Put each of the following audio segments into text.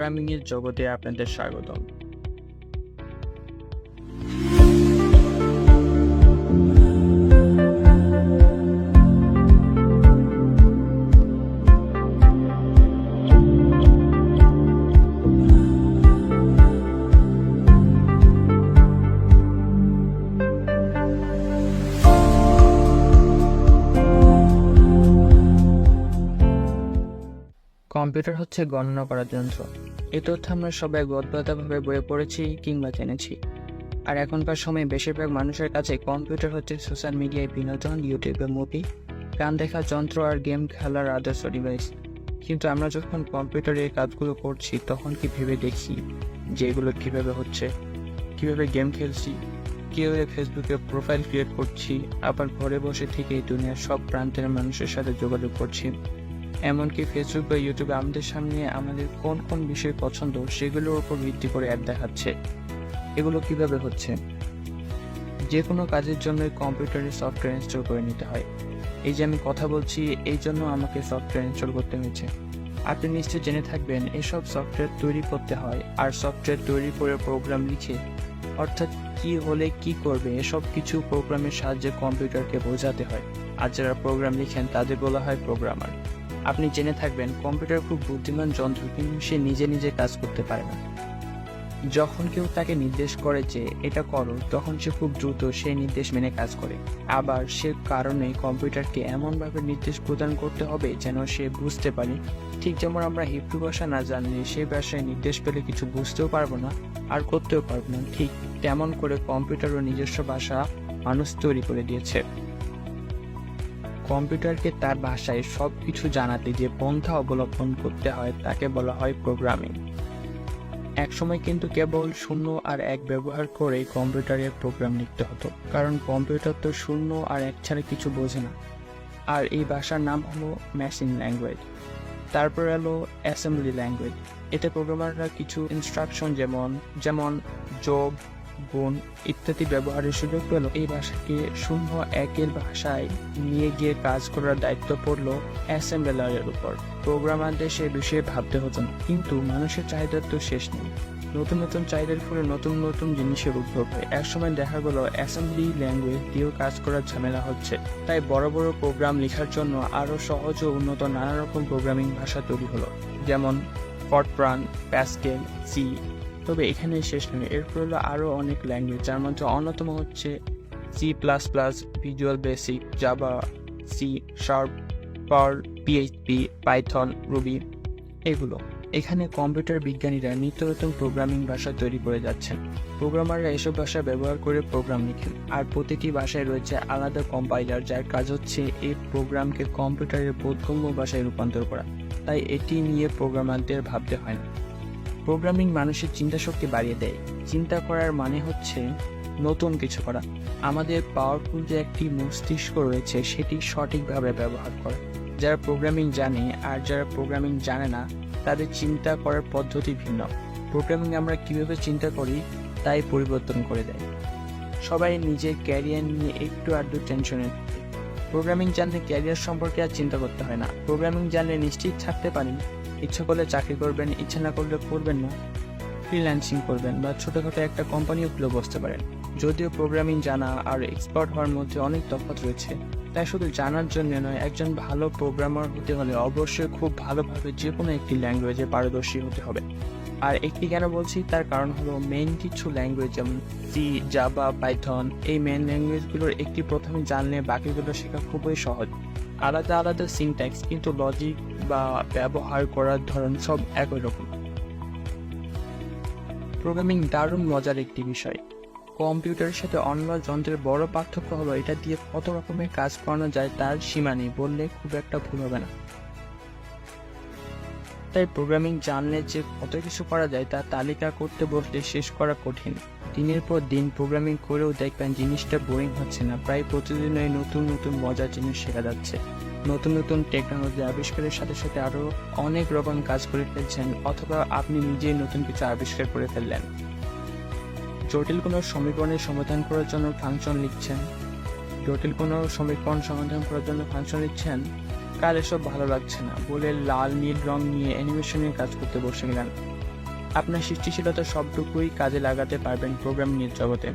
Programming এর জগতে আপনাদের স্বাগতম। কম্পিউটার হচ্ছে গণনা করার যন্ত্র। এই তথ্য আমরা সবাই গদবাধাভাবে বইয়ে পড়েছি কিংবা জেনেছি। আর এখনকার সময়ে বেশিরভাগ মানুষের কাছে কম্পিউটার হচ্ছে সোশ্যাল মিডিয়ায় বিনোদন, ইউটিউবে মুভি, গান দেখার যন্ত্র আর গেম খেলার আদর্শ ডিভাইস। কিন্তু আমরা যখন কম্পিউটারে এই কাজগুলো করছি তখন কি ভেবে দেখি যে এগুলো কীভাবে হচ্ছে, কীভাবে গেম খেলছি, কীভাবে ফেসবুকে প্রোফাইল ক্রিয়েট করছি, আবার ঘরে বসে থেকে এই দুনিয়ার সব প্রান্তের মানুষের সাথে যোগাযোগ করছি। এমনকি ফেসবুক বা ইউটিউবে আমাদের সামনে আমাদের কোন কোন বিষয় পছন্দ সেগুলোর উপর ভিত্তি করে অ্যাড দেখাচ্ছে। এগুলো কিভাবে হচ্ছে? যে কোনো কাজের জন্যই কম্পিউটারে সফটওয়্যার ইনস্টল করে নিতে হয়। এই যে আমি কথা বলছি এই জন্য আমাকে সফটওয়্যার ইনস্টল করতে হয়েছে। আপনি নিশ্চয়ই জেনে থাকবেন এসব সফটওয়্যার তৈরি করতে হয়, আর সফটওয়্যার তৈরি করে প্রোগ্রাম লিখে, অর্থাৎ কি হলে কি করবে এসব কিছু প্রোগ্রামের সাহায্যে কম্পিউটারকে বোঝাতে হয়। আর যারা প্রোগ্রাম লিখেন তাদের বলা হয় প্রোগ্রামার। আপনি জেনে থাকবেন কম্পিউটার খুব বুদ্ধিমান যন্ত্র, কিন্তু সে নিজে নিজে কাজ করতে পারে না। যখন কেউ তাকে নির্দেশ করে যে এটা করো, তখন সে খুব দ্রুত সেই নির্দেশ মেনে কাজ করে। আবার সে কারণে কম্পিউটারকে এমনভাবে নির্দেশ প্রদান করতে হবে যেন সে বুঝতে পারে। ঠিক যেমন আমরা হিব্রু ভাষা না জানলে সেই ভাষায় নির্দেশ পেলে কিছু বুঝতেও পারবো না আর করতেও পারবো না, ঠিক তেমন করে কম্পিউটারও নিজস্ব ভাষা মানুষ তৈরি করে দিয়েছে। কম্পিউটারকে তার ভাষায় সব কিছু জানাতে যে পন্থা অবলম্বন করতে হয় তাকে বলা হয় প্রোগ্রামিং। একসময় কিন্তু কেবল 0 আর 1 ব্যবহার করে কম্পিউটারের প্রোগ্রাম লিখতে হতো, কারণ কম্পিউটার তো 0 আর 1 ছাড়া কিছু বোঝে না। আর এই ভাষার নাম হলো মেশিন ল্যাঙ্গুয়েজ। তারপর এলো অ্যাসেম্বলি ল্যাঙ্গুয়েজ। এতে প্রোগ্রামাররা কিছু ইনস্ট্রাকশন যেমন যোগ, গুণ ইত্যাদি ব্যবহারের সুযোগ পেল। এই ভাষাকে 0-1 ভাষায় নিয়ে গিয়ে কাজ করার দায়িত্ব পড়ল অ্যাসেম্বলারের উপর। প্রোগ্রামারদের সে বিষয়ে ভাবতে হতো না। কিন্তু মানুষের চাহিদার তো শেষ নেই। নতুন নতুন চাহিদার ফলে নতুন নতুন জিনিসের উদ্ভব হয়। একসময় দেখা গেল অ্যাসেম্বলি ল্যাঙ্গুয়েজ দিয়েও কাজ করার ঝামেলা হচ্ছে, তাই বড় বড় প্রোগ্রাম লেখার জন্য আরও সহজ ও উন্নত নানা রকম প্রোগ্রামিং ভাষা তৈরি হলো, যেমন ফরট্রান, প্যাসকেল, সি। তবে এখানে শেষ নয়, এরপর হলো আরও অনেক ল্যাঙ্গুয়েজ, যার মধ্যে অন্যতম হচ্ছে C++, Visual Basic, Java, C Sharp, Perl, PHP, Python, Ruby এগুলো। এখানে কম্পিউটার বিজ্ঞানীরা নিত্য নতুন প্রোগ্রামিং ভাষা তৈরি করে যাচ্ছেন। প্রোগ্রামাররা এসব ভাষা ব্যবহার করে প্রোগ্রাম লিখেন, আর প্রতিটি ভাষায় রয়েছে আলাদা কম্পাইলার, যার কাজ হচ্ছে এই প্রোগ্রামকে কম্পিউটারের বোধগম্য ভাষায় রূপান্তর করা। তাই এটি নিয়ে প্রোগ্রামারদের ভাবতে হয় না। প্রোগ্রামিং মানুষের চিন্তা শক্তি বাড়িয়ে দেয়। চিন্তা করার মানে হচ্ছে নতুন কিছু করা। আমাদের পাওয়ারফুল যে একটি মস্তিষ্ক রয়েছে সেটি সঠিকভাবে ব্যবহার করা। যারা প্রোগ্রামিং জানে আর যারা প্রোগ্রামিং জানে না তাদের চিন্তা করার পদ্ধতি ভিন্ন। প্রোগ্রামিং আমরা কিভাবে চিন্তা করি তাই পরিবর্তন করে দেয়। সবাই নিজের ক্যারিয়ার নিয়ে একটু আধটু টেনশনে থাকে। প্রোগ্রামিং জানলে ক্যারিয়ার সম্পর্কে আর চিন্তা করতে হয় না। প্রোগ্রামিং জানলে নিশ্চিত থাকতে পারেন ইচ্ছা করলে চাকরি করবেন, ইচ্ছা না করলে করবেন না, ফ্রিল্যান্সিং করবেন বা ছোটখাটো একটা কোম্পানিও খুলে বসতে পারেন। যদিও প্রোগ্রামিং জানা আর এক্সপার্ট হওয়ার মধ্যে অনেক তফাৎ রয়েছে, তাই শুধু জানার জন্য নয়, একজন ভালো প্রোগ্রামার হতে হলে অবশ্যই খুব ভালোভাবে যে কোনো একটি ল্যাঙ্গুয়েজে পারদর্শী হতে হবে। আর একটি কেন বলছি তার কারণ হলো মেইন কিছু ল্যাঙ্গুয়েজ যেমন সি, জাভা, পাইথন, এই মেইন ল্যাঙ্গুয়েজগুলোর একটি প্রথমে জানলে বাকিগুলো শেখা খুবই সহজ। আলাদা আলাদা সিনট্যাক্স, কিন্তু লজিক বা ব্যবহার করার ধরন সব একই রকম। প্রোগ্রামিং দারুণ মজার একটি বিষয়। কম্পিউটারের সাথে অন্য যন্ত্রের বড় পার্থক্য হলো এটা দিয়ে কত রকমের কাজ করানো যায় তার সীমা নেই বললে খুব একটা ভুল হবে না। তাই প্রোগ্রামিং জানলে যে কত কিছু করা যায় তার তালিকা করতে বসলে শেষ করা কঠিন। দিনের পর দিন প্রোগ্রামিং করেও দেখবেন জিনিসটা বোরিং হচ্ছে না। প্রায় প্রতিদিনই নতুন নতুন মজার জিনিস শেখা যাচ্ছে। নতুন নতুন টেকনোলজি আবিষ্কারের সাথে সাথে আরও অনেক রকম কাজ করে ফেলছেন, অথবা আপনি নিজেই নতুন কিছু আবিষ্কার করে ফেললেন। জটিল কোনো সমীকরণের সমাধান করার জন্য ফাংশন লিখছেন, কার এসব ভালো লাগছে না বলে লাল নীল রং নিয়ে অ্যানিমেশনের কাজ করতে বসে গেলেন। আপনার সৃষ্টিশীলতা সবটুকুই কাজে লাগাতে পারবেন প্রোগ্রামিংয়ের জগতে।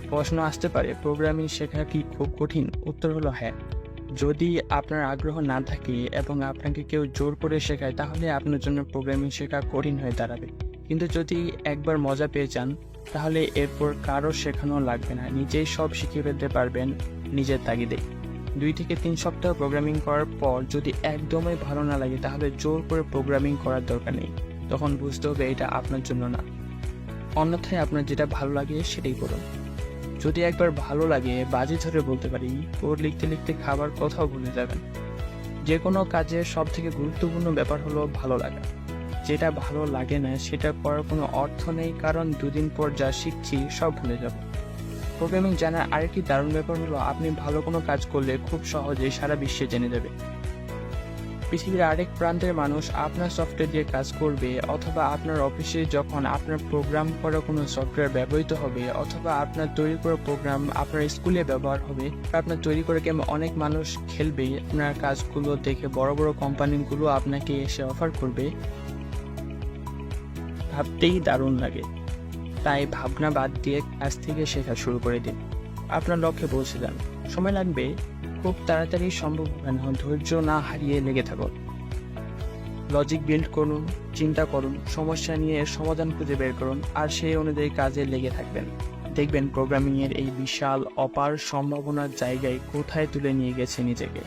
প্রশ্ন আসতে পারে, প্রোগ্রামিং শেখা কি খুব কঠিন? উত্তর হলো হ্যাঁ। যদি আপনার আগ্রহ না থাকে এবং আপনাকে কেউ জোর করে শেখায়, তাহলে আপনার জন্য প্রোগ্রামিং শেখা কঠিন হয়ে দাঁড়াবে। কিন্তু যদি একবার মজা পেয়ে যান, তাহলে এরপর কারো শেখানো লাগবে না, নিজেই সব শিখে ফেলতে পারবেন নিজের তাগিদে। 2 থেকে 3 সপ্তাহ প্রোগ্রামিং করার পর যদি একদমই ভালো না লাগে, তাহলে জোর করে প্রোগ্রামিং করার দরকার নেই। তখন বুঝতে হবে এটা আপনার জন্য না। অন্যথায় আপনার যেটা ভালো লাগে সেটাই করুন। যদি একবার ভালো লাগে, বাজি ধরে বলতে পারি, কোড লিখতে লিখতে খাবার কথাও ভুলে যাবেন। যে কোনো কাজের সব থেকে গুরুত্বপূর্ণ ব্যাপার হলো ভালো লাগা। যেটা ভালো লাগে না সেটা করার কোনো অর্থ নেই, কারণ 2 দিন পর যা শিখছি সব ভুলে যাব। প্রোগ্রামিং জানার আরেকটি দারুণ ব্যাপার হলো আপনি ভালো কোনো কাজ করলে খুব সহজেই সারা বিশ্বে জেনে যাবে। পৃথিবীর আরেক প্রান্তের মানুষ আপনার সফটওয়্যার দিয়ে কাজ করবে, অথবা আপনার অফিসে যখন আপনার প্রোগ্রাম করা কোনো সফটওয়্যার ব্যবহৃত হবে, অথবা আপনার তৈরি করা প্রোগ্রাম আপনার স্কুলে ব্যবহার হবে, আপনার তৈরি করে গেম অনেক মানুষ খেলবে, আপনার কাজগুলো দেখে বড় বড় কোম্পানিগুলো আপনাকে এসে অফার করবে, ভাবতেই দারুণ লাগে। তাই ভাবনা বাদ দিয়ে কাজ থেকে শেখা শুরু করে দিন। আপনার লক্ষ্যে পৌঁছে যান। সময় লাগবে, খুব তাড়াতাড়ি সম্ভব হবে না। ধৈর্য না হারিয়ে লেগে থাকুন। লজিক বিল্ড করুন, চিন্তা করুন, সমস্যা নিয়ে এর সমাধান খুঁজে বের করুন, আর সেই অনুযায়ী কাজে লেগে থাকবেন। দেখবেন প্রোগ্রামিংয়ের এই বিশাল অপার সম্ভাবনার জায়গায় কোথায় তুলে নিয়ে গেছে নিজেকে।